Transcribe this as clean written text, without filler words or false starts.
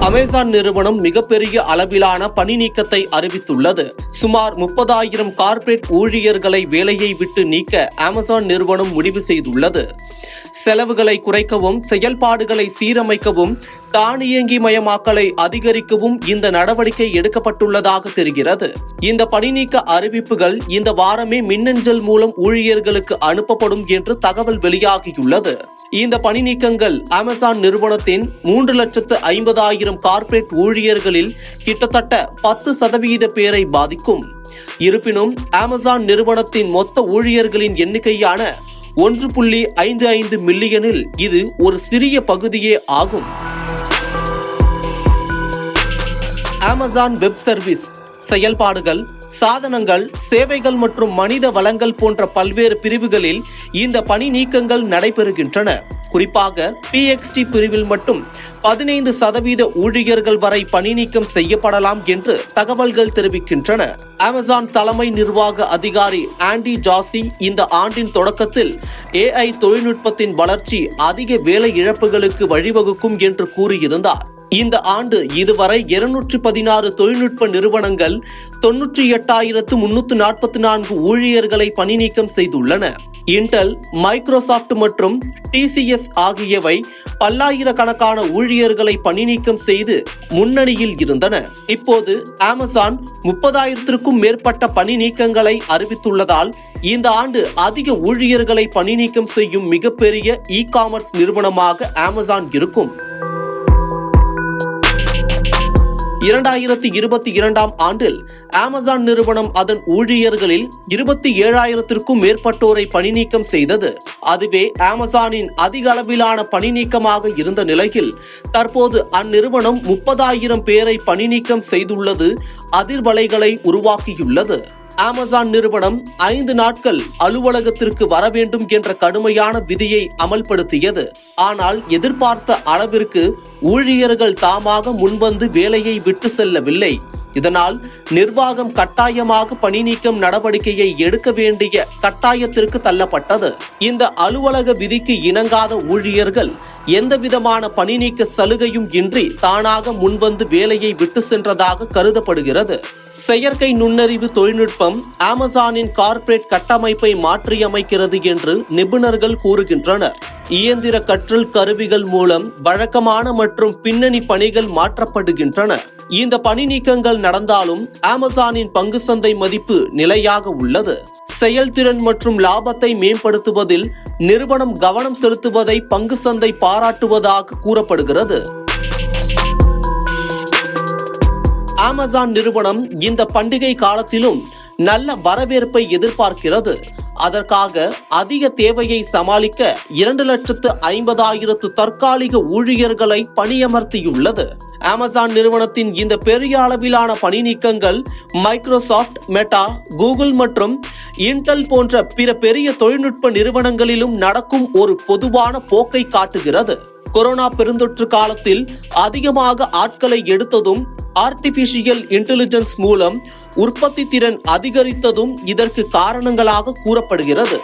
Amazon நிறுவனம் மிகப்பெரிய அளவிலான பணி நீக்கத்தை அறிவித்துள்ளது. சுமார் 30,000 கார்ப்பரேட் ஊழியர்களை வேலையை விட்டு நீக்க அமேசான் நிறுவனம் முடிவு செய்துள்ளது. செலவுகளை குறைக்கவும், செயல்பாடுகளை சீரமைக்கவும், தானியங்கி மயமாக்கலை அதிகரிக்கவும் இந்த நடவடிக்கை எடுக்கப்பட்டுள்ளதாக தெரிகிறது. இந்த பணிநீக்க அறிவிப்புகள் இந்த வாரமே மின்னஞ்சல் மூலம் ஊழியர்களுக்கு அனுப்பப்படும் என்று தகவல் வெளியாகியுள்ளது. இந்த பணி நீக்கங்கள் அமேசான் நிறுவனத்தின் 3,50,000 கார்ப்பரேட் ஊழியர்களில் கிட்டத்தட்ட 10% பேரை பாதிக்கும். இருப்பினும் அமேசான் நிறுவனத்தின் மொத்த ஊழியர்களின் எண்ணிக்கையான 1.55 மில்லியனில் இது ஒரு சிறிய பகுதியே ஆகும். அமேசான் வெப் சர்வீஸ் செயல்பாடுகள், சாதனங்கள், சேவைகள் மற்றும் மனித வளங்கள் போன்ற பல்வேறு பிரிவுகளில் இந்த பணி நீக்கங்கள் நடைபெறுகின்றன. குறிப்பாக PXT பிரிவில் மட்டும் 15% ஊழியர்கள் வரை பணி நீக்கம் செய்யப்படலாம் என்று தகவல்கள் தெரிவிக்கின்றன. அமேசான் தலைமை நிர்வாக அதிகாரி ஆண்டி ஜாசி இந்த ஆண்டின் தொடக்கத்தில் AI தொழில்நுட்பத்தின் வளர்ச்சி அதிக வேலை இழப்புகளுக்கு வழிவகுக்கும் என்று கூறியிருந்தார். இந்த ஆண்டு இதுவரை 216 தொழில்நுட்ப நிறுவனங்கள் 98,344 ஊழியர்களை பணி நீக்கம் செய்துள்ளன. இன்டெல், மைக்ரோசாப்ட் மற்றும் TCS ஆகியவை பல்லாயிரக்கணக்கான ஊழியர்களை பணி நீக்கம் செய்து முன்னணியில் இருந்தன. இப்போது அமேசான் 30,000க்கும் மேற்பட்ட பணி நீக்கங்களை அறிவித்துள்ளதால் இந்த ஆண்டு அதிக ஊழியர்களை பணி நீக்கம் செய்யும் மிகப்பெரிய இ-காமர்ஸ் நிறுவனமாக அமேசான் இருக்கும். 2022ஆம் ஆண்டில் அமேசான் நிறுவனம் அதன் ஊழியர்களில் 27,000க்கும் மேற்பட்டோரை பணி நீக்கம் செய்தது. அதுவே அமேசானின் அதிக அளவிலான பணி நீக்கமாக இருந்த நிலையில் தற்போது அந்நிறுவனம் 30,000 பேரை பணி நீக்கம் செய்துள்ளது அதிர்வலைகளை உருவாக்கியுள்ளது. அமேசான் நிறுவனம் 5 நாட்கள் அலுவலகத்திற்கு வர வேண்டும் என்ற கடுமையான விதியை அமல்படுத்தியது. ஆனால் எதிர்பார்த்த அளவிற்கு ஊழியர்கள் தாமாக முன்வந்து வேலையை விட்டு செல்லவில்லை. இதனால் நிர்வாகம் கட்டாயமாக பணி நீக்கம் நடவடிக்கையை எடுக்க வேண்டிய கட்டாயத்திற்கு தள்ளப்பட்டது. இந்த அலுவலக விதிக்கு இணங்காத ஊழியர்கள் எந்தவிதமான பணி நீக்க சலுகையும் இன்றி தானாக முன்வந்து வேலையை விட்டு சென்றதாக கருதப்படுகிறது. செயற்கை நுண்ணறிவு தொழில்நுட்பம் அமேசானின் கார்ப்பரேட் கட்டமைப்பை மாற்றியமைக்கிறது என்று நிபுணர்கள் கூறுகின்றனர். இயந்திர கற்றல் கருவிகள் மூலம் வழக்கமான மற்றும் பின்னணி பணிகள் மாற்றப்படுகின்றன. இந்த பணி நீக்கங்கள் நடந்தாலும் அமேசானின் பங்கு சந்தை மதிப்பு நிலையாக உள்ளது. செயல்திறன் மற்றும் லாபத்தை மேம்படுத்துவதில் நிறுவனம் கவனம் செலுத்துவதை பங்கு சந்தை பாராட்டுவதாக கூறப்படுகிறது. அமேசான் நிறுவனம் இந்த பண்டிகை காலத்திலும் நல்ல வரவேற்பை எதிர்பார்க்கிறது. அதற்காக அதிக தேவையை சமாளிக்க 2,50,000 தற்காலிக ஊழியர்களை பணியமர்த்தியுள்ளது. அமேசான் நிறுவனத்தின் இந்த பெரிய அளவிலான பணி நீக்கங்கள் மைக்ரோசாப்ட், மெட்டா, கூகுள் மற்றும் இன்டெல் போன்ற பிற பெரிய தொழில்நுட்ப நிறுவனங்களிலும் நடக்கும் ஒரு பொதுவான போக்கை காட்டுகிறது. கொரோனா பெருந்தொற்று காலத்தில் அதிகமாக ஆட்களை எடுத்ததும், ஆர்டிபிஷியல் இன்டெலிஜென்ஸ் மூலம் உற்பத்தி திறன் அதிகரித்ததும் இதற்கு காரணங்களாக கூறப்படுகிறது.